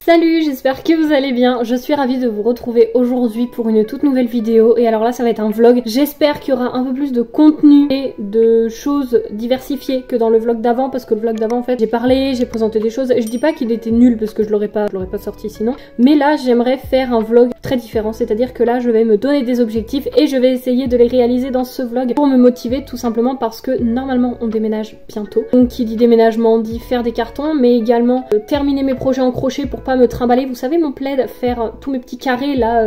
Salut, j'espère que vous allez bien. Je suis ravie de vous retrouver aujourd'hui pour une toute nouvelle vidéo. Et alors là, ça va être un vlog. J'espère qu'il y aura un peu plus de contenu et de choses diversifiées que dans le vlog d'avant. Parce que le vlog d'avant, en fait, j'ai parlé, j'ai présenté des choses. Je dis pas qu'il était nul parce que je l'aurais pas sorti sinon. Mais là, j'aimerais faire un vlog très différent. C'est-à-dire que là, je vais me donner des objectifs et je vais essayer de les réaliser dans ce vlog pour me motiver, tout simplement parce que normalement, on déménage bientôt. Donc, qui dit déménagement dit faire des cartons, mais également terminer mes projets en crochet pour pas me trimballer. Vous savez, mon plaid, faire tous mes petits carrés là,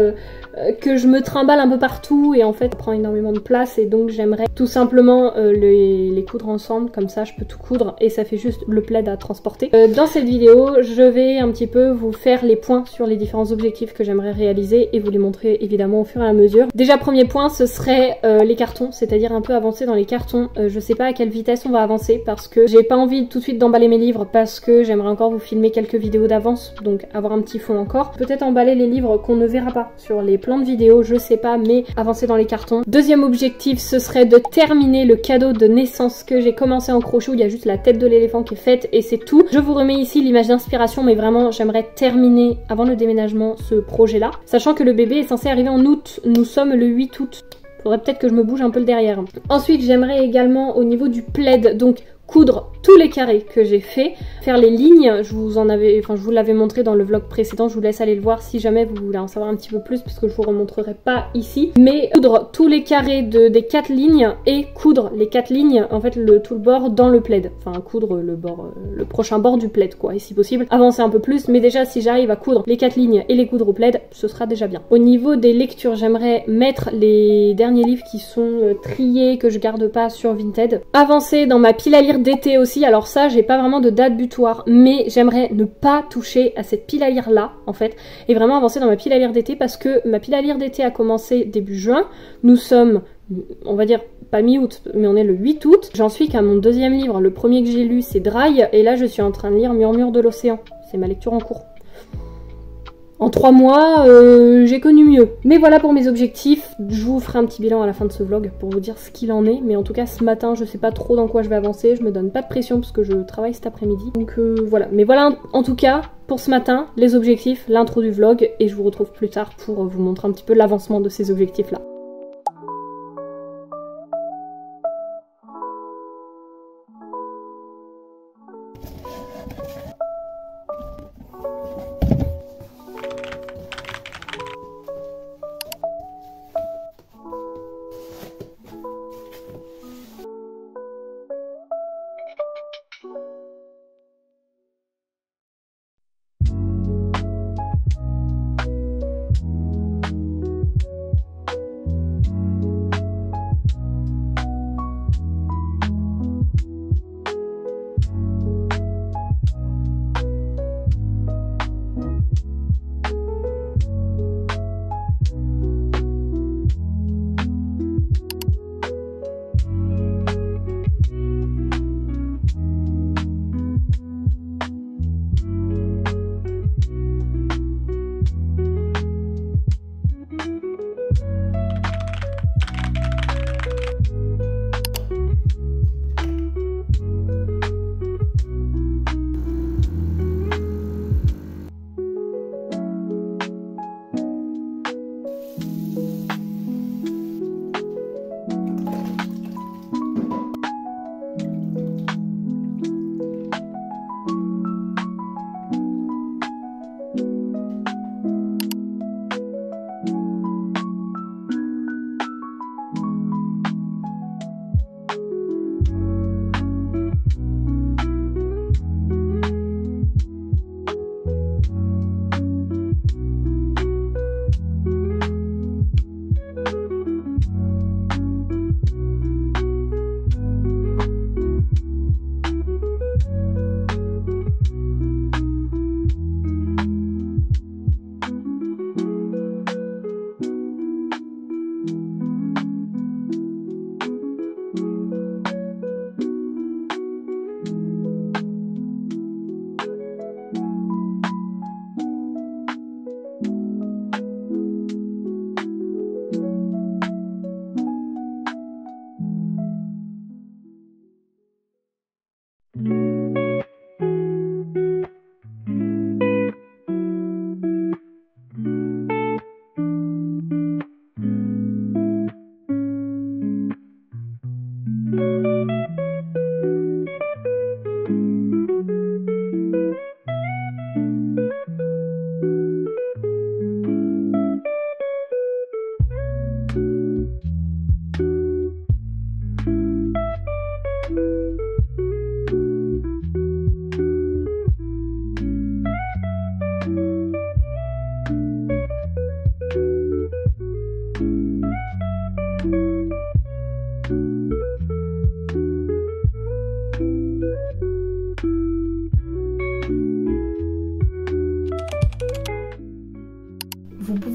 que je me trimballe un peu partout et en fait ça prend énormément de place, et donc j'aimerais tout simplement les coudre ensemble, comme ça je peux tout coudre et ça fait juste le plaid à transporter. Dans cette vidéo, je vais un petit peu vous faire les points sur les différents objectifs que j'aimerais réaliser et vous les montrer évidemment au fur et à mesure. Déjà, premier point, ce serait les cartons, c'est-à-dire un peu avancer dans les cartons. Je sais pas à quelle vitesse on va avancer parce que j'ai pas envie tout de suite d'emballer mes livres parce que j'aimerais encore vous filmer quelques vidéos d'avance, donc avoir un petit fond encore. Peut-être emballer les livres qu'on ne verra pas sur les plans de vidéos, je sais pas, mais avancer dans les cartons. Deuxième objectif, ce serait de terminer le cadeau de naissance que j'ai commencé en crochet, où il y a juste la tête de l'éléphant qui est faite et c'est tout. Je vous remets ici l'image d'inspiration, mais vraiment j'aimerais terminer avant le déménagement ce projet là, sachant que le bébé est censé arriver en août. Nous sommes le 8 août. Faudrait peut-être que je me bouge un peu le derrière. Ensuite, j'aimerais également au niveau du plaid, donc coudre tous les carrés que j'ai fait, faire les lignes. Je vous l'avais montré dans le vlog précédent, je vous laisse aller le voir si jamais vous voulez en savoir un petit peu plus, parce que je vous remontrerai pas ici. Mais coudre tous les carrés des 4 lignes et coudre les 4 lignes, en fait tout le bord dans le plaid. Enfin coudre le bord, le prochain bord du plaid quoi, et si possible avancer un peu plus, mais déjà si j'arrive à coudre les 4 lignes et les coudre au plaid, ce sera déjà bien. Au niveau des lectures, j'aimerais mettre les derniers livres qui sont triés, que je garde pas sur Vinted. Avancer dans ma pile à lire d'été aussi. Alors ça, j'ai pas vraiment de date butoir, mais j'aimerais ne pas toucher à cette pile à lire là en fait, et vraiment avancer dans ma pile à lire d'été, parce que ma pile à lire d'été a commencé début juin. Nous sommes, on va dire pas mi-août, mais on est le 8 août. J'en suis qu'à mon deuxième livre. Le premier que j'ai lu c'est Dry, et là je suis en train de lire Murmure de l'océan. C'est ma lecture en cours. En 3 mois, j'ai connu mieux. Mais voilà pour mes objectifs. Je vous ferai un petit bilan à la fin de ce vlog pour vous dire ce qu'il en est. Mais en tout cas, ce matin, je sais pas trop dans quoi je vais avancer. Je me donne pas de pression parce que je travaille cet après-midi. Donc voilà. Mais voilà en tout cas pour ce matin, les objectifs, l'intro du vlog. Et je vous retrouve plus tard pour vous montrer un petit peu l'avancement de ces objectifs-là.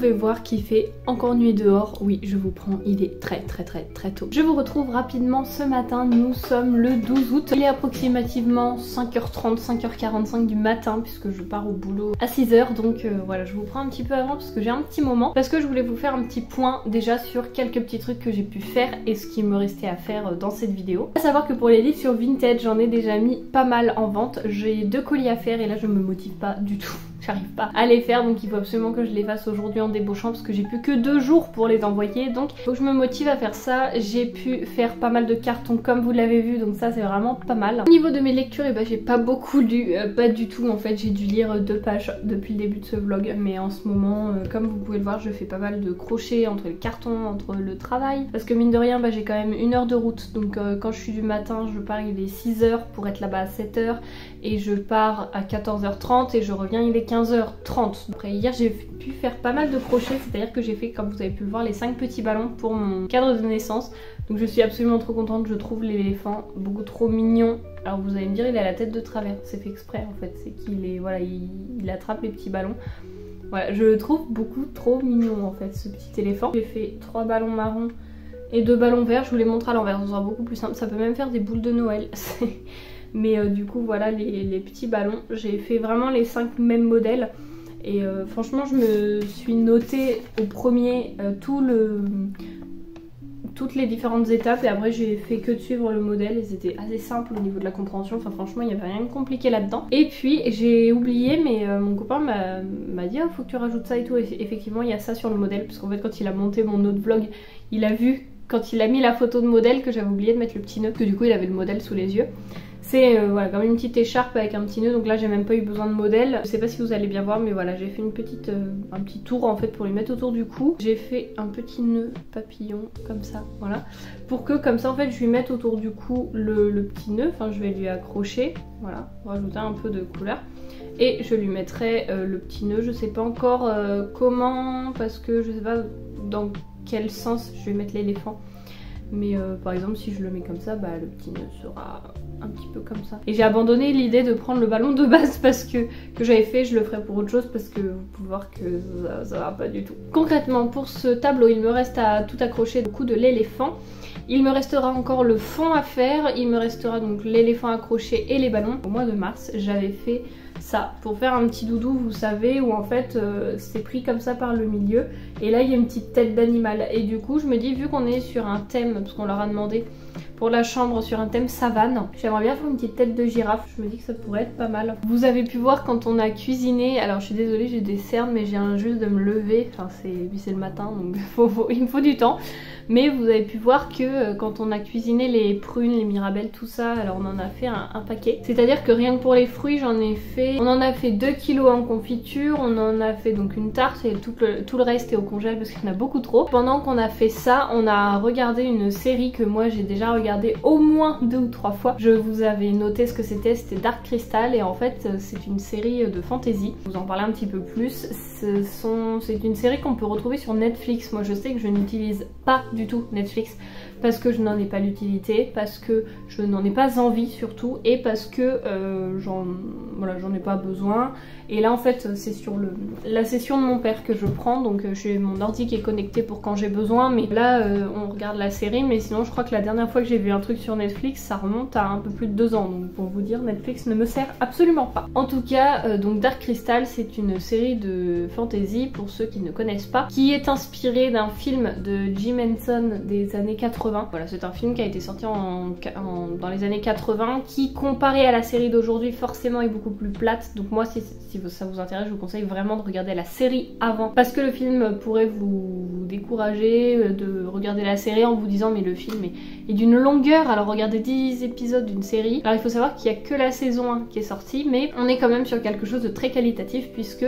pouvez voir qu'il fait encore nuit dehors. Oui, je vous prends, il est très tôt. Je vous retrouve rapidement ce matin, nous sommes le 12 août. Il est approximativement 5h30, 5h45 du matin puisque je pars au boulot à 6h. Donc voilà, je vous prends un petit peu avant parce que j'ai un petit moment. Parce que je voulais vous faire un petit point déjà sur quelques petits trucs que j'ai pu faire et ce qui me restait à faire dans cette vidéo. À savoir que pour les livres sur Vinted, j'en ai déjà mis pas mal en vente. J'ai 2 colis à faire et là je me motive pas du tout. J'arrive pas à les faire, donc il faut absolument que je les fasse aujourd'hui en débauchant parce que j'ai plus que 2 jours pour les envoyer, donc il faut que je me motive à faire ça. J'ai pu faire pas mal de cartons comme vous l'avez vu, donc ça c'est vraiment pas mal. Au niveau de mes lectures, j'ai pas beaucoup lu, pas du tout en fait. J'ai dû lire 2 pages depuis le début de ce vlog, mais en ce moment comme vous pouvez le voir, je fais pas mal de crochets entre les cartons, entre le travail, parce que mine de rien j'ai quand même 1 heure de route, donc quand je suis du matin je pars, il est 6h pour être là-bas à 7h et je pars à 14h30 et je reviens, il est 15h30. Après hier j'ai pu faire pas mal de crochets, c'est à dire que j'ai fait, comme vous avez pu le voir, les 5 petits ballons pour mon cadre de naissance. Donc je suis absolument trop contente, je trouve l'éléphant beaucoup trop mignon. Alors vous allez me dire, il a la tête de travers, c'est fait exprès en fait, c'est qu'il est, voilà, il attrape les petits ballons. Voilà, je le trouve beaucoup trop mignon en fait ce petit éléphant. J'ai fait 3 ballons marrons et 2 ballons verts, je vous les montre à l'envers, ce sera beaucoup plus simple, ça peut même faire des boules de Noël. Mais du coup voilà les petits ballons, j'ai fait vraiment les 5 mêmes modèles et franchement je me suis notée au premier toutes les différentes étapes et après j'ai fait que de suivre le modèle et c'était assez simple au niveau de la compréhension, enfin franchement il n'y avait rien de compliqué là-dedans. Et puis j'ai oublié, mais mon copain m'a dit oh, faut que tu rajoutes ça et tout, et effectivement il y a ça sur le modèle parce qu'en fait quand il a monté mon autre vlog, il a vu quand il a mis la photo de modèle que j'avais oublié de mettre le petit nœud, que du coup il avait le modèle sous les yeux. C'est voilà, comme une petite écharpe avec un petit nœud, donc là j'ai même pas eu besoin de modèle. Je sais pas si vous allez bien voir, mais voilà, j'ai fait une petite, un petit tour en fait pour lui mettre autour du cou. J'ai fait un petit nœud papillon comme ça, voilà, pour que comme ça en fait je lui mette autour du cou le petit nœud, enfin je vais lui accrocher, voilà, pour rajouter un peu de couleur. Et je lui mettrai le petit nœud, je sais pas encore comment, parce que je sais pas dans quel sens je vais mettre l'éléphant. Mais par exemple si je le mets comme ça, le petit nœud sera un petit peu comme ça. Et j'ai abandonné l'idée de prendre le ballon de base parce que j'avais fait, je le ferai pour autre chose parce que vous pouvez voir que ça va pas du tout. Concrètement pour ce tableau, il me reste à tout accrocher au cou de l'éléphant. Il me restera encore le fond à faire, il me restera donc l'éléphant accroché et les ballons. Au mois de mars, j'avais fait ça pour faire un petit doudou, vous savez, où en fait c'est pris comme ça par le milieu et là il y a une petite tête d'animal et du coup je me dis, vu qu'on est sur un thème, parce qu'on leur a demandé pour la chambre sur un thème savane, j'aimerais bien faire une petite tête de girafe, je me dis que ça pourrait être pas mal. Vous avez pu voir quand on a cuisiné, alors je suis désolée j'ai des cernes mais j'ai juste de me lever, enfin c'est le matin donc il me faut du temps. Mais vous avez pu voir que quand on a cuisiné les prunes, les mirabelles, tout ça, alors on en a fait un paquet. C'est-à-dire que rien que pour les fruits, on en a fait 2 kilos en confiture, on en a fait donc une tarte et tout le reste est au congèle parce qu'il y en a beaucoup trop. Pendant qu'on a fait ça, on a regardé une série que moi j'ai déjà regardée au moins 2 ou 3 fois. Je vous avais noté ce que c'était Dark Crystal et en fait c'est une série de fantasy. Je vous en parler un petit peu plus. C'est une série qu'on peut retrouver sur Netflix. Moi je sais que je n'utilise pas du tout Netflix parce que je n'en ai pas l'utilité, parce que je n'en ai pas envie surtout et parce que j'en ai pas besoin. Et là en fait c'est sur la session de mon père que je prends, donc j'ai mon ordi qui est connecté pour quand j'ai besoin, mais là on regarde la série, mais sinon je crois que la dernière fois que j'ai vu un truc sur Netflix ça remonte à un peu plus de 2 ans, donc pour vous dire Netflix ne me sert absolument pas. En tout cas donc Dark Crystal c'est une série de fantasy pour ceux qui ne connaissent pas, qui est inspirée d'un film de Jim Henson des années 80. Voilà, c'est un film qui a été sorti dans les années 80 qui comparé à la série d'aujourd'hui forcément est beaucoup plus plate, donc moi si ça vous intéresse je vous conseille vraiment de regarder la série avant parce que le film pourrait vous décourager de regarder la série en vous disant mais le film est d'une longueur, alors regardez 10 épisodes d'une série. Alors il faut savoir qu'il n'y a que la saison 1 qui est sortie, mais on est quand même sur quelque chose de très qualitatif puisque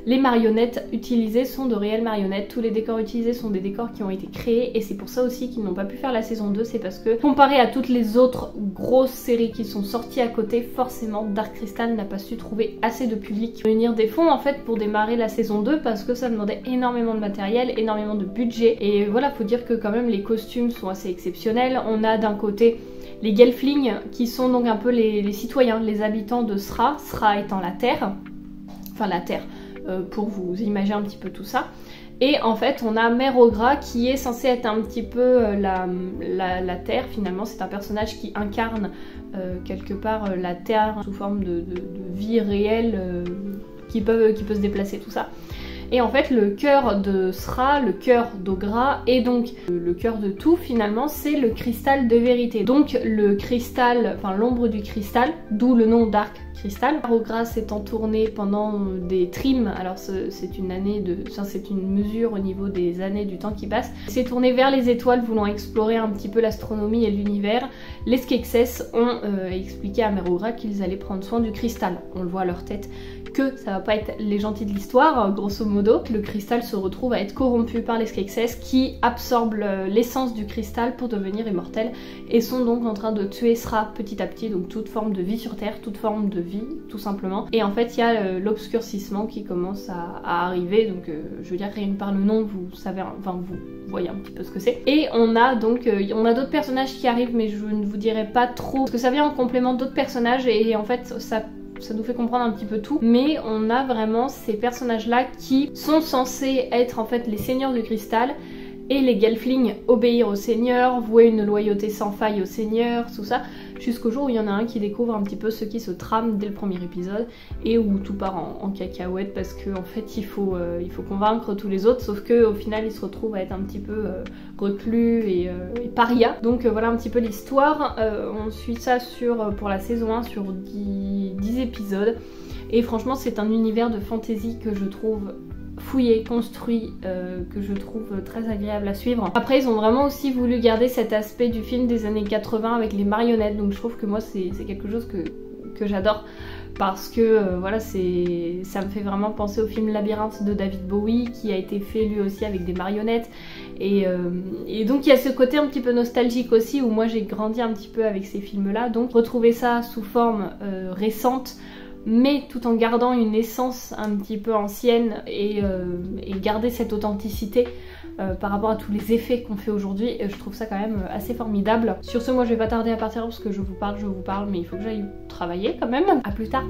les marionnettes utilisées sont de réelles marionnettes, tous les décors utilisés sont des décors qui ont été créés et c'est pour ça aussi qu'ils n'ont pas pu faire la saison 2, c'est parce que comparé à toutes les autres grosses séries qui sont sorties à côté, forcément Dark Crystal n'a pas su trouver assez de public, réunir des fonds en fait pour démarrer la saison 2 parce que ça demandait énormément de matériel, énormément de budget et voilà, faut dire que quand même les costumes sont assez exceptionnels. On a d'un côté les Gelflings qui sont donc un peu les citoyens, les habitants de Sra, Sra étant la terre, enfin la terre, pour vous imaginer un petit peu tout ça. Et en fait on a Mère Ogra qui est censée être un petit peu la Terre finalement. C'est un personnage qui incarne quelque part la Terre sous forme de vie réelle qui peut se déplacer, tout ça. Et en fait le cœur de Sra, le cœur d'Ogra, et donc le cœur de tout finalement, c'est le cristal de vérité. Donc le cristal, enfin l'ombre du cristal, d'où le nom Dark Crystal. Ogra s'étant tourné pendant des trimes, alors c'est une année de, c'est une mesure au niveau des années du temps qui passe, s'est tourné vers les étoiles voulant explorer un petit peu l'astronomie et l'univers. Les Skeksis ont expliqué à Mère Ogra qu'ils allaient prendre soin du cristal. On le voit à leur tête que ça va pas être les gentils de l'histoire, grosso modo. Le cristal se retrouve à être corrompu par les Skeksis qui absorbent l'essence du cristal pour devenir immortels et sont donc en train de tuer Sra petit à petit, donc toute forme de vie sur Terre, toute forme de vie tout simplement. Et en fait il y a l'obscurcissement qui commence à arriver, donc je veux dire rien que par le nom vous savez, enfin vous voyez un petit peu ce que c'est. Et on a donc on a d'autres personnages qui arrivent, mais je ne vous dirai pas trop parce que ça vient en complément d'autres personnages et en fait ça nous fait comprendre un petit peu tout, mais on a vraiment ces personnages là qui sont censés être en fait les seigneurs du cristal, et les Gelflings obéir au seigneur, vouer une loyauté sans faille au seigneur, tout ça, jusqu'au jour où il y en a un qui découvre un petit peu ce qui se trame dès le premier épisode et où tout part en cacahuète parce qu'en fait il faut convaincre tous les autres, sauf que au final il se retrouve à être un petit peu reclus et paria. Donc voilà un petit peu l'histoire. On suit ça pour la saison 1 sur 10 épisodes et franchement c'est un univers de fantasy que je trouve fouillé, construit, que je trouve très agréable à suivre. Après ils ont vraiment aussi voulu garder cet aspect du film des années 80 avec les marionnettes, donc je trouve que moi c'est quelque chose que j'adore parce que voilà, ça me fait vraiment penser au film Labyrinthe de David Bowie qui a été fait lui aussi avec des marionnettes et donc il y a ce côté un petit peu nostalgique aussi où moi j'ai grandi un petit peu avec ces films là, donc retrouver ça sous forme récente mais tout en gardant une essence un petit peu ancienne et garder cette authenticité par rapport à tous les effets qu'on fait aujourd'hui, je trouve ça quand même assez formidable. Sur ce, moi je vais pas tarder à partir parce que je vous parle, mais il faut que j'aille travailler quand même. À plus tard.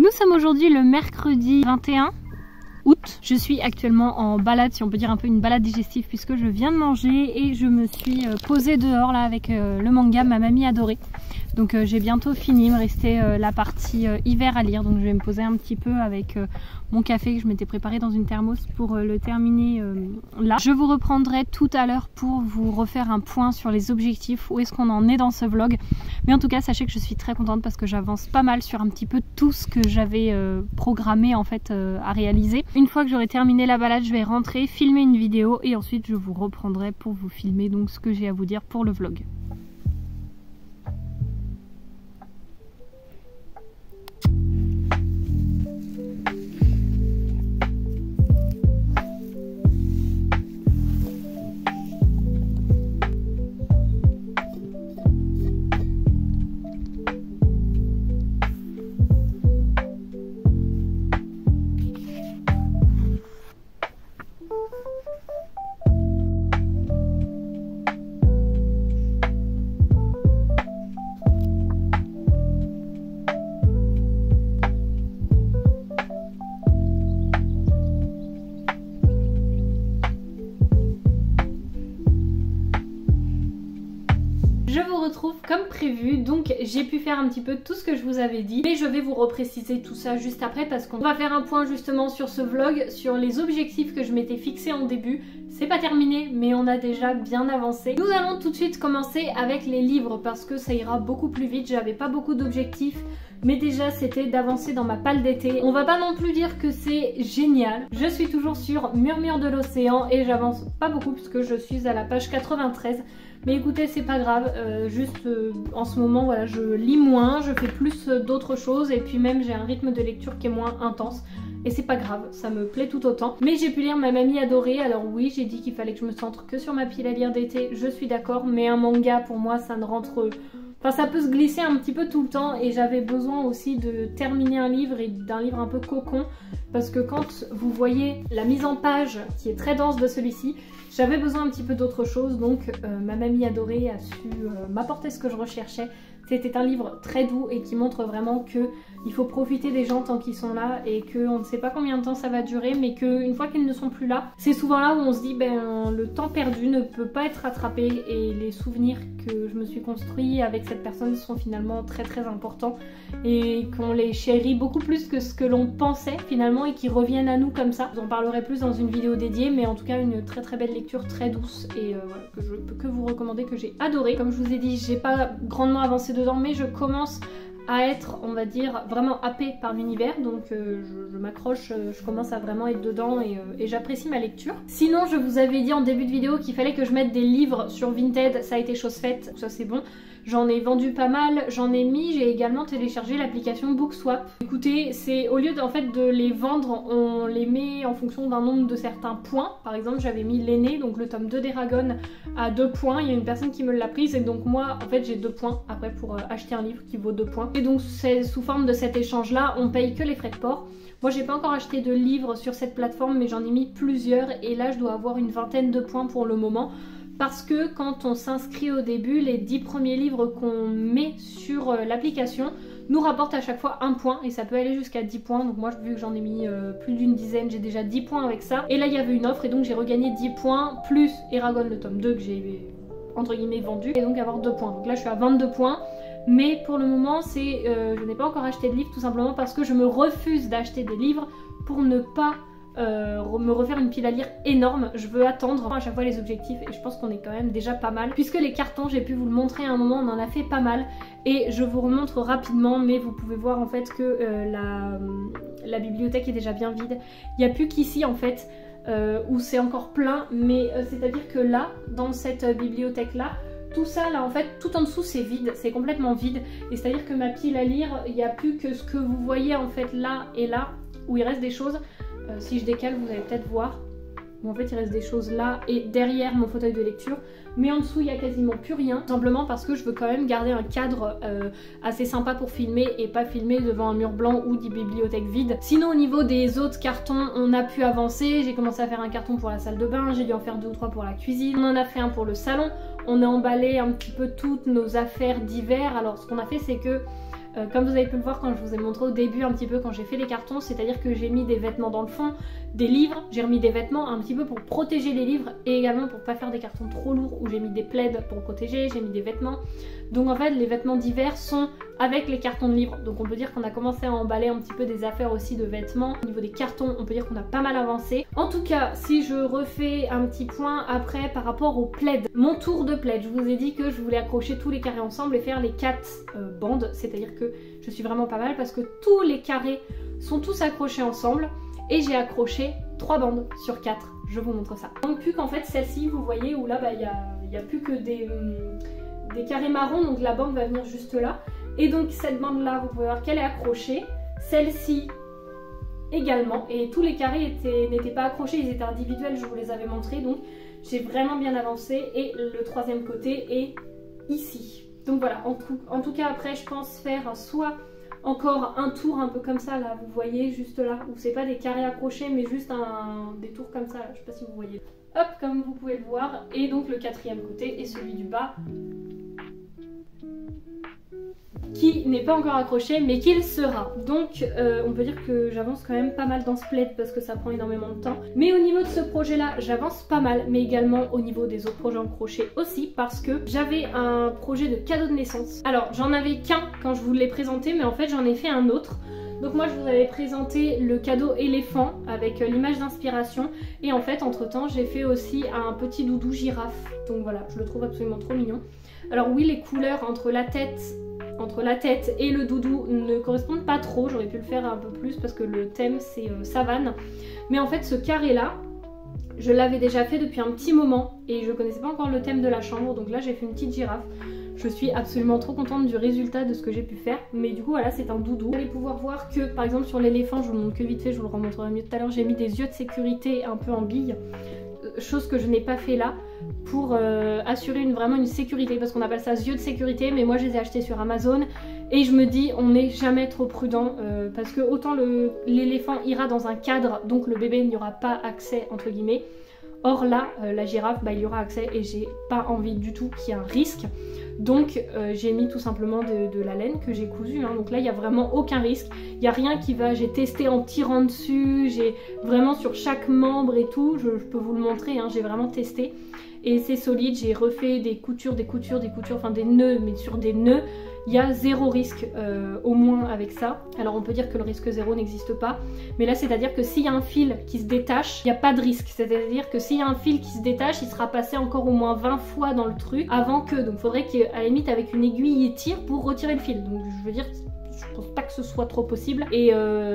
Nous sommes aujourd'hui le mercredi 21 août. Je suis actuellement en balade, si on peut dire un peu une balade digestive, puisque je viens de manger et je me suis posée dehors là avec le manga Ma Mamie Adorée. Donc j'ai bientôt fini, il me restait la partie hiver à lire, donc je vais me poser un petit peu avec mon café que je m'étais préparé dans une thermos pour le terminer là. Je vous reprendrai tout à l'heure pour vous refaire un point sur les objectifs, où est-ce qu'on en est dans ce vlog. Mais en tout cas, sachez que je suis très contente parce que j'avance pas mal sur un petit peu tout ce que j'avais programmé en fait à réaliser. Une fois que j'aurai terminé la balade, je vais rentrer, filmer une vidéo et ensuite je vous reprendrai pour vous filmer donc ce que j'ai à vous dire pour le vlog. Je vous retrouve comme prévu, donc j'ai pu faire un petit peu tout ce que je vous avais dit, mais je vais vous repréciser tout ça juste après parce qu'on va faire un point justement sur ce vlog, sur les objectifs que je m'étais fixés en début. C'est pas terminé, mais on a déjà bien avancé. Nous allons tout de suite commencer avec les livres parce que ça ira beaucoup plus vite. J'avais pas beaucoup d'objectifs, mais déjà c'était d'avancer dans ma palle d'été. On va pas non plus dire que c'est génial. Je suis toujours sur Murmure de l'océan et j'avance pas beaucoup puisque je suis à la page 93. Mais écoutez, c'est pas grave, en ce moment voilà, je lis moins, je fais plus d'autres choses et puis même j'ai un rythme de lecture qui est moins intense. Et c'est pas grave, ça me plaît tout autant. Mais j'ai pu lire Ma Mamie Adorée, alors oui, j'ai dit qu'il fallait que je me centre que sur ma pile à lire d'été, je suis d'accord, mais un manga pour moi ça ne rentre... Enfin ça peut se glisser un petit peu tout le temps et j'avais besoin aussi de terminer un livre et d'un livre un peu cocon parce que quand vous voyez la mise en page qui est très dense de celui-ci, j'avais besoin un petit peu d'autre chose, donc Ma Mamie Adorée a su m'apporter ce que je recherchais. C'était un livre très doux et qui montre vraiment que il faut profiter des gens tant qu'ils sont là et qu'on ne sait pas combien de temps ça va durer, mais qu'une fois qu'ils ne sont plus là, c'est souvent là où on se dit ben le temps perdu ne peut pas être rattrapé et les souvenirs que je me suis construit avec cette personne sont finalement très très importants et qu'on les chérit beaucoup plus que ce que l'on pensait finalement et qui reviennent à nous comme ça. J'en parlerai plus dans une vidéo dédiée, mais en tout cas une très très belle lecture, très douce et voilà, que je peux que vous recommander, que j'ai adoré. Comme je vous ai dit, j'ai pas grandement avancé dedans, mais je commence à être, on va dire, vraiment happée par l'univers, donc je m'accroche, je commence à vraiment être dedans et j'apprécie ma lecture. Sinon, je vous avais dit en début de vidéo qu'il fallait que je mette des livres sur Vinted, ça a été chose faite, ça c'est bon. J'en ai vendu pas mal, j'en ai mis, j'ai également téléchargé l'application Bookswap. Écoutez, c'est au lieu en fait de les vendre, on les met en fonction d'un nombre de certains points. Par exemple, j'avais mis l'aîné, donc le tome 2 d'Eragon à 2 points, il y a une personne qui me l'a prise et donc moi en fait j'ai 2 points après pour acheter un livre qui vaut 2 points. Et donc c'est sous forme de cet échange là, on paye que les frais de port. Moi j'ai pas encore acheté de livres sur cette plateforme mais j'en ai mis plusieurs et là je dois avoir une vingtaine de points pour le moment. Parce que quand on s'inscrit au début, les 10 premiers livres qu'on met sur l'application nous rapportent à chaque fois 1 point et ça peut aller jusqu'à 10 points. Donc moi vu que j'en ai mis plus d'une dizaine, j'ai déjà 10 points avec ça. Et là il y avait une offre et donc j'ai regagné 10 points plus Eragon le tome 2 que j'ai entre guillemets vendu et donc avoir 2 points. Donc là je suis à 22 points. Mais pour le moment je n'ai pas encore acheté de livre tout simplement parce que je me refuse d'acheter des livres pour ne pas me refaire une pile à lire énorme. Je veux attendre à chaque fois les objectifs et je pense qu'on est quand même déjà pas mal. Puisque les cartons, j'ai pu vous le montrer à un moment, on en a fait pas mal et je vous remontre rapidement, mais vous pouvez voir en fait que la bibliothèque est déjà bien vide. Il n'y a plus qu'ici en fait où c'est encore plein, mais c'est-à-dire que là, dans cette bibliothèque là, tout ça là en fait, tout en dessous c'est vide, c'est complètement vide. Et c'est-à-dire que ma pile à lire, il n'y a plus que ce que vous voyez en fait là et là, où il reste des choses. Si je décale, vous allez peut-être voir. Bon, en fait, il reste des choses là et derrière mon fauteuil de lecture. Mais en dessous, il n'y a quasiment plus rien. Simplement parce que je veux quand même garder un cadre assez sympa pour filmer et pas filmer devant un mur blanc ou des bibliothèques vides. Sinon, au niveau des autres cartons, on a pu avancer. J'ai commencé à faire un carton pour la salle de bain. J'ai dû en faire 2 ou 3 pour la cuisine. On en a fait un pour le salon. On a emballé un petit peu toutes nos affaires d'hiver. Alors, ce qu'on a fait, c'est que comme vous avez pu le voir quand je vous ai montré au début un petit peu quand j'ai fait les cartons, c'est-à-dire que j'ai mis des vêtements dans le fond, des livres, j'ai remis des vêtements un petit peu pour protéger les livres et également pour pas faire des cartons trop lourds où j'ai mis des plaids pour protéger, j'ai mis des vêtements. Donc en fait les vêtements d'hiver sont avec les cartons de livres, donc on peut dire qu'on a commencé à emballer un petit peu des affaires aussi de vêtements. Au niveau des cartons, on peut dire qu'on a pas mal avancé. En tout cas, si je refais un petit point après par rapport aux plaids, mon tour de plaid, je vous ai dit que je voulais accrocher tous les carrés ensemble et faire les 4 bandes, c'est-à-dire que je suis vraiment pas mal parce que tous les carrés sont tous accrochés ensemble et j'ai accroché 3 bandes sur 4, je vous montre ça. Donc plus qu'en fait celle-ci, vous voyez où là il n'y a plus que des carrés marrons, donc la bande va venir juste là. Et donc cette bande là, vous pouvez voir qu'elle est accrochée, celle-ci également, et tous les carrés n'étaient pas accrochés, ils étaient individuels, je vous les avais montrés, donc j'ai vraiment bien avancé et le 3e côté est ici. Donc voilà, en tout cas après je pense faire soit encore un tour un peu comme ça là, vous voyez juste là, où c'est pas des carrés accrochés mais juste des tours comme ça là, je sais pas si vous voyez. Hop, comme vous pouvez le voir, et donc le 4e côté est celui du bas, qui n'est pas encore accroché mais qu'il sera. Donc on peut dire que j'avance quand même pas mal dans ce plaid parce que ça prend énormément de temps. Mais au niveau de ce projet là j'avance pas mal, mais également au niveau des autres projets en crochet aussi, parce que j'avais un projet de cadeau de naissance. Alors j'en avais qu'un quand je vous l'ai présenté, mais en fait j'en ai fait un autre. Donc moi je vous avais présenté le cadeau éléphant avec l'image d'inspiration, et en fait entre temps j'ai fait aussi un petit doudou girafe. Donc voilà, je le trouve absolument trop mignon. Alors oui, les couleurs entre la tête et le doudou ne correspondent pas trop, j'aurais pu le faire un peu plus parce que le thème c'est savane. Mais en fait ce carré là, je l'avais déjà fait depuis un petit moment et je connaissais pas encore le thème de la chambre, donc là j'ai fait une petite girafe. Je suis absolument trop contente du résultat de ce que j'ai pu faire, mais du coup voilà, c'est un doudou. Vous allez pouvoir voir que par exemple sur l'éléphant, je vous le montre que vite fait, je vous le remontrerai mieux tout à l'heure, j'ai mis des yeux de sécurité un peu en bille, chose que je n'ai pas fait là, pour assurer vraiment une sécurité, parce qu'on appelle ça yeux de sécurité, mais moi je les ai achetés sur Amazon et je me dis on n'est jamais trop prudent parce que autant l'éléphant ira dans un cadre, donc le bébé n'y aura pas accès entre guillemets, or là la girafe il y aura accès et j'ai pas envie du tout qu'il y ait un risque. Donc j'ai mis tout simplement de la laine que j'ai cousue, hein. Donc là il n'y a vraiment aucun risque, il n'y a rien qui va, j'ai testé en tirant dessus, j'ai vraiment sur chaque membre et tout, je peux vous le montrer, hein, j'ai vraiment testé. Et c'est solide, j'ai refait des coutures, enfin des nœuds, mais sur des nœuds, il y a 0 risque au moins avec ça. Alors on peut dire que le risque 0 n'existe pas, mais là c'est à dire que s'il y a un fil qui se détache, il n'y a pas de risque. C'est à dire que s'il y a un fil qui se détache, il sera passé encore au moins 20 fois dans le truc avant que, donc il faudrait qu'à la limite avec une aiguille il tire pour retirer le fil. Donc je veux dire, je pense pas que ce soit trop possible et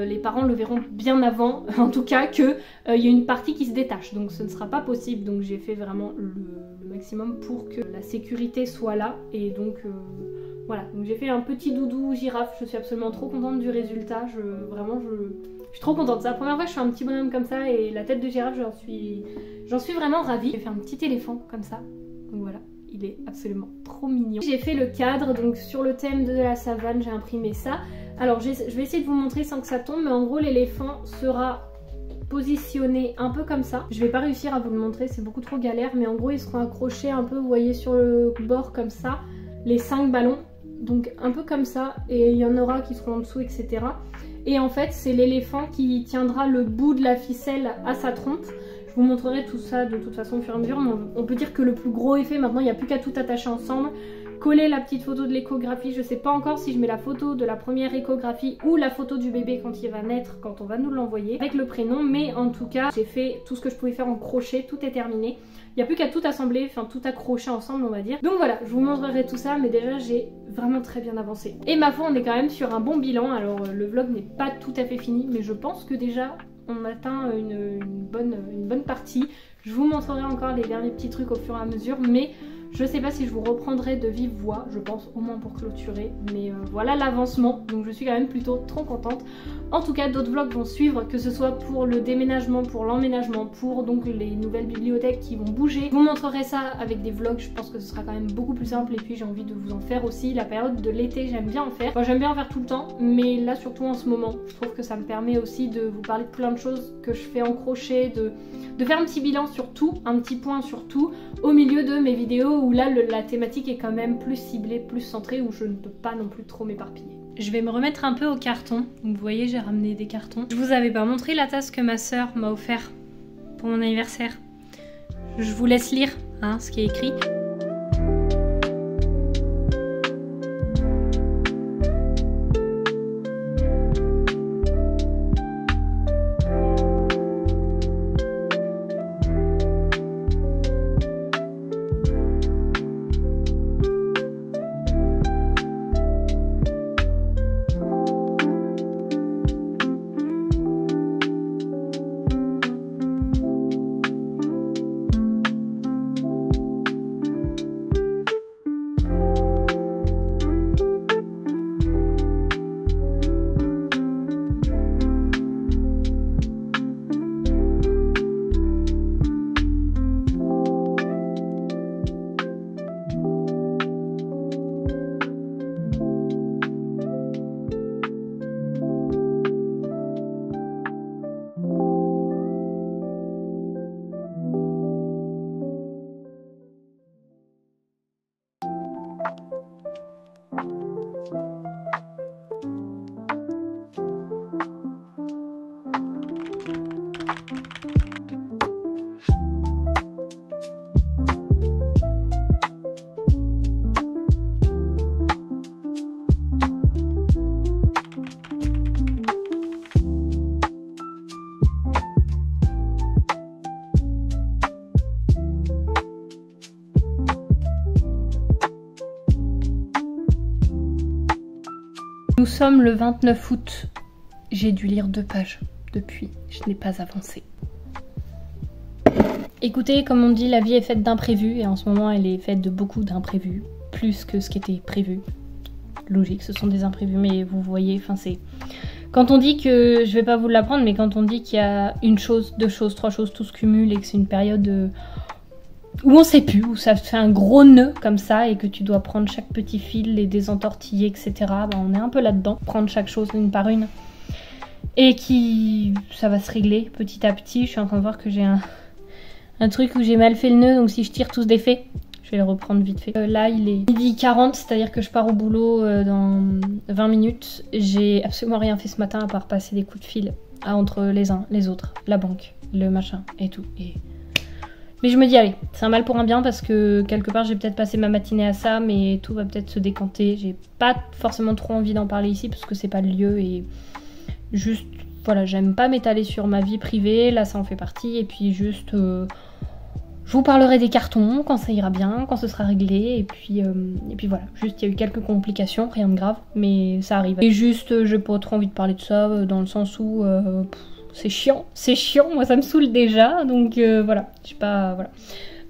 les parents le verront bien avant en tout cas que y a une partie qui se détache, donc ce ne sera pas possible. Donc j'ai fait vraiment le maximum pour que la sécurité soit là et donc voilà, donc j'ai fait un petit doudou girafe, je suis absolument trop contente du résultat, je suis trop contente. C'est la première fois que je fais un petit bonhomme comme ça et la tête de girafe j'en suis vraiment ravie. J'ai fait un petit éléphant comme ça, donc voilà. Il est absolument trop mignon. J'ai fait le cadre, donc sur le thème de la savane, j'ai imprimé ça. Alors je vais essayer de vous montrer sans que ça tombe, mais en gros l'éléphant sera positionné un peu comme ça. Je vais pas réussir à vous le montrer, c'est beaucoup trop galère, mais en gros ils seront accrochés un peu, vous voyez, sur le bord comme ça, les 5 ballons, donc un peu comme ça, et il y en aura qui seront en dessous, etc. Et en fait c'est l'éléphant qui tiendra le bout de la ficelle à sa trompe. Je vous montrerai tout ça de toute façon au fur et à mesure, mais on peut dire que le plus gros effet, maintenant il n'y a plus qu'à tout attacher ensemble. coller la petite photo de l'échographie. Je sais pas encore si je mets la photo de la première échographie ou la photo du bébé quand il va naître, quand on va nous l'envoyer, avec le prénom. Mais en tout cas, j'ai fait tout ce que je pouvais faire en crochet, tout est terminé. Il n'y a plus qu'à tout assembler, enfin tout accrocher ensemble on va dire. Donc voilà, je vous montrerai tout ça, mais déjà j'ai vraiment très bien avancé. Et ma foi, on est quand même sur un bon bilan. Alors le vlog n'est pas tout à fait fini, mais je pense que déjà on atteint une bonne partie. Je vous montrerai encore les derniers petits trucs au fur et à mesure, mais je sais pas si je vous reprendrai de vive voix, je pense au moins pour clôturer, mais voilà l'avancement, donc je suis quand même plutôt trop contente. En tout cas, d'autres vlogs vont suivre, que ce soit pour le déménagement, pour l'emménagement, pour donc les nouvelles bibliothèques qui vont bouger. Je vous montrerai ça avec des vlogs, je pense que ce sera quand même beaucoup plus simple, et puis j'ai envie de vous en faire aussi. La période de l'été, j'aime bien en faire. Enfin, j'aime bien en faire tout le temps, mais là surtout en ce moment, je trouve que ça me permet aussi de vous parler de plein de choses que je fais en crochet, de faire un petit bilan sur tout, un petit point sur tout, au milieu de mes vidéos où là la thématique est quand même plus ciblée, plus centrée, où je ne peux pas non plus trop m'éparpiller. Je vais me remettre un peu au carton. Donc vous voyez, j'ai ramené des cartons. Je vous avais pas montré la tasse que ma soeur m'a offert pour mon anniversaire. Je vous laisse lire hein, ce qui est écrit. Nous sommes le 29 août. J'ai dû lire 2 pages depuis. Je n'ai pas avancé. Écoutez, comme on dit, la vie est faite d'imprévus et en ce moment elle est faite de beaucoup d'imprévus. Plus que ce qui était prévu. Logique, ce sont des imprévus, mais vous voyez, enfin c'est... Quand on dit que, je vais pas vous l'apprendre, mais quand on dit qu'il y a une chose, 2 choses, 3 choses, tout se cumule et que c'est une période... où on sait plus, où ça fait un gros nœud comme ça et que tu dois prendre chaque petit fil, les désentortiller, etc. Bah, on est un peu là-dedans, prendre chaque chose une par une. Et ça va se régler petit à petit. Je suis en train de voir que j'ai un truc où j'ai mal fait le nœud, donc si je tire tout se défait. Je vais le reprendre vite fait. Là il est 12h40, c'est-à-dire que je pars au boulot dans 20 minutes. J'ai absolument rien fait ce matin à part passer des coups de fil entre les uns, les autres, la banque, le machin et tout. Mais je me dis allez, c'est un mal pour un bien parce que quelque part j'ai peut-être passé ma matinée à ça, mais tout va peut-être se décanter. J'ai pas forcément trop envie d'en parler ici parce que c'est pas le lieu et juste voilà, j'aime pas m'étaler sur ma vie privée, là ça en fait partie et puis juste je vous parlerai des cartons quand ça ira bien, quand ce sera réglé et puis voilà, juste il y a eu quelques complications, rien de grave mais ça arrive. Et juste j'ai pas trop envie de parler de ça dans le sens où c'est chiant, moi ça me saoule déjà, donc voilà, je sais pas, voilà.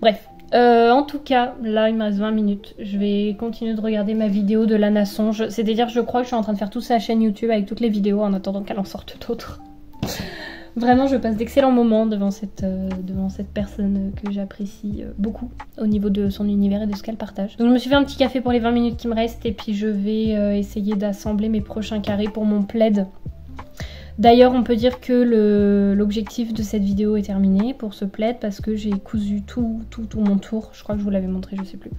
Bref, en tout cas, là il me reste 20 minutes, je vais continuer de regarder ma vidéo de Lana Songe, c'est-à-dire je crois que je suis en train de faire toute sa chaîne YouTube avec toutes les vidéos en attendant qu'elle en sorte d'autres. Vraiment, je passe d'excellents moments devant cette personne que j'apprécie beaucoup au niveau de son univers et de ce qu'elle partage. Donc je me suis fait un petit café pour les 20 minutes qui me restent et puis je vais essayer d'assembler mes prochains carrés pour mon plaid. D'ailleurs, on peut dire que l'objectif de cette vidéo est terminé pour ce plaid parce que j'ai cousu tout mon tour. Je crois que je vous l'avais montré, je sais plus.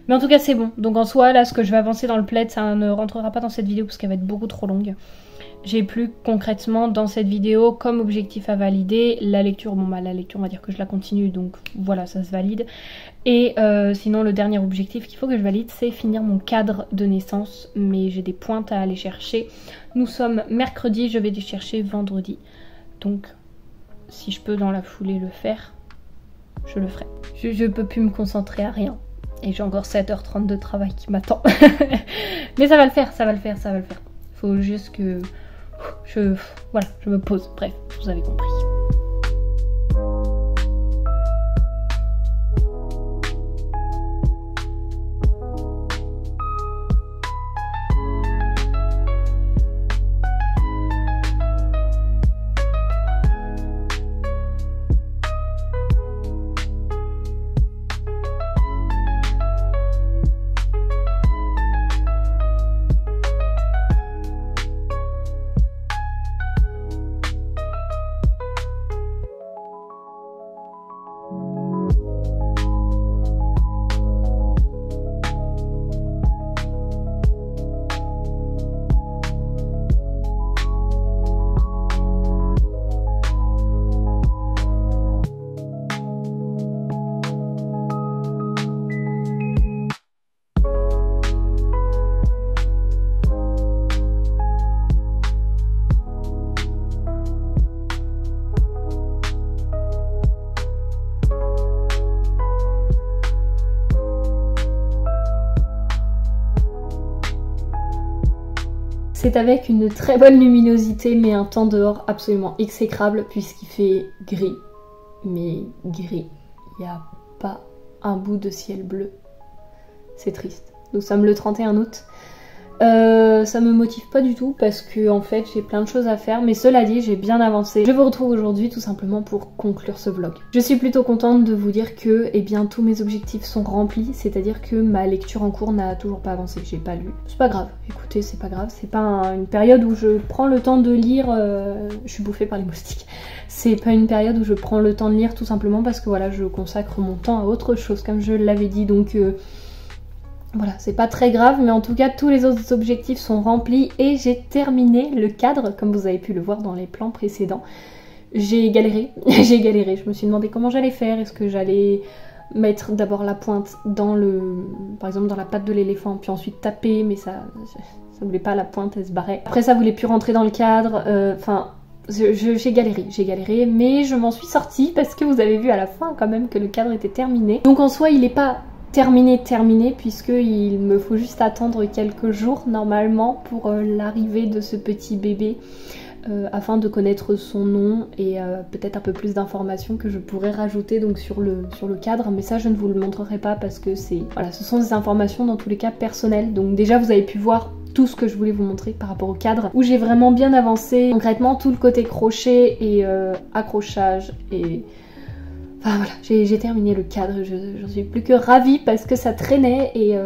Mais en tout cas, c'est bon. Donc en soi, là, ce que je vais avancer dans le plaid, ça ne rentrera pas dans cette vidéo parce qu'elle va être beaucoup trop longue. j'ai plus concrètement dans cette vidéo comme objectif à valider la lecture. Bon bah la lecture on va dire que je la continue donc voilà ça se valide. Et sinon le dernier objectif qu'il faut que je valide c'est finir mon cadre de naissance. Mais j'ai des pointes à aller chercher. Nous sommes mercredi, je vais les chercher vendredi. Donc si je peux dans la foulée le faire, je le ferai. Je peux plus me concentrer à rien. Et j'ai encore 7h30 de travail qui m'attend. Mais ça va le faire, ça va le faire, ça va le faire. Faut juste que je me pose. Bref, vous avez compris. C'est avec une très bonne luminosité mais un temps dehors absolument exécrable puisqu'il fait gris. Mais gris, il n'y a pas un bout de ciel bleu. C'est triste. Nous sommes le 31 août. Ça me motive pas du tout parce que en fait j'ai plein de choses à faire, mais cela dit j'ai bien avancé. Je vous retrouve aujourd'hui tout simplement pour conclure ce vlog. Je suis plutôt contente de vous dire que tous mes objectifs sont remplis, c'est-à-dire que ma lecture en cours n'a toujours pas avancé, j'ai pas lu. C'est pas grave, écoutez, c'est pas grave, c'est pas une période où je prends le temps de lire, je suis bouffée par les moustiques. C'est pas une période où je prends le temps de lire tout simplement parce que voilà, je consacre mon temps à autre chose comme je l'avais dit, donc voilà, c'est pas très grave, mais en tout cas tous les autres objectifs sont remplis et j'ai terminé le cadre, comme vous avez pu le voir dans les plans précédents. J'ai galéré, je me suis demandé comment j'allais faire, est-ce que j'allais mettre d'abord la pointe dans par exemple dans la patte de l'éléphant, puis ensuite taper, mais ça voulait pas, la pointe elle se barrait. Après ça voulait plus rentrer dans le cadre, enfin... j'ai galéré, mais je m'en suis sortie parce que vous avez vu à la fin quand même que le cadre était terminé. Donc en soi il est pas terminé puisqu'il me faut juste attendre quelques jours normalement pour l'arrivée de ce petit bébé afin de connaître son nom et peut-être un peu plus d'informations que je pourrais rajouter donc sur le cadre, mais ça je ne vous le montrerai pas parce que voilà, ce sont des informations dans tous les cas personnelles. Donc déjà vous avez pu voir tout ce que je voulais vous montrer par rapport au cadre où j'ai vraiment bien avancé. Concrètement tout le côté crochet et accrochage et... Enfin voilà, j'ai terminé le cadre, j'en suis plus que ravie parce que ça traînait et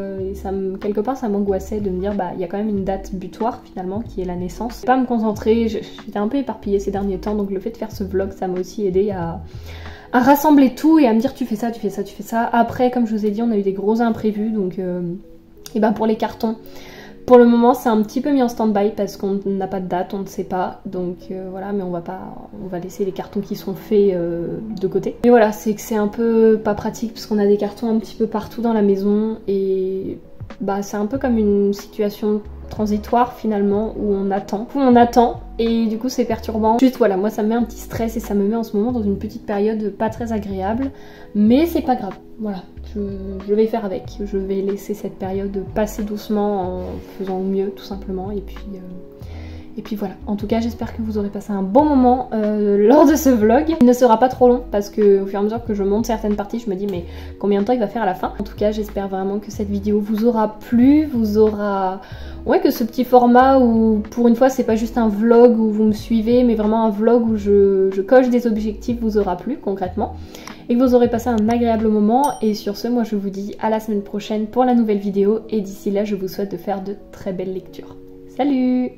quelque part ça m'angoissait de me dire bah il y a quand même une date butoir finalement qui est la naissance. Pas me concentrer, j'étais un peu éparpillée ces derniers temps, donc le fait de faire ce vlog ça m'a aussi aidé à rassembler tout et à me dire tu fais ça, tu fais ça, tu fais ça. Après comme je vous ai dit on a eu des gros imprévus donc et ben pour les cartons. Pour le moment c'est un petit peu mis en stand-by parce qu'on n'a pas de date, on ne sait pas, donc voilà, mais on va laisser les cartons qui sont faits de côté. Mais voilà, c'est que c'est un peu pas pratique parce qu'on a des cartons un petit peu partout dans la maison et bah c'est un peu comme une situation transitoire finalement où on attend et du coup c'est perturbant. Juste voilà, moi ça me met un petit stress et ça me met en ce moment dans une petite période pas très agréable, mais c'est pas grave, voilà. Je vais faire avec, je vais laisser cette période passer doucement en faisant au mieux tout simplement et puis voilà. En tout cas j'espère que vous aurez passé un bon moment lors de ce vlog. Il ne sera pas trop long parce que au fur et à mesure que je monte certaines parties je me dis mais combien de temps il va faire à la fin. En tout cas j'espère vraiment que cette vidéo vous aura plu, ouais, que ce petit format où pour une fois c'est pas juste un vlog où vous me suivez mais vraiment un vlog où je coche des objectifs vous aura plu concrètement. Et que vous aurez passé un agréable moment. Et sur ce, moi je vous dis à la semaine prochaine pour la nouvelle vidéo. Et d'ici là, je vous souhaite de faire de très belles lectures. Salut!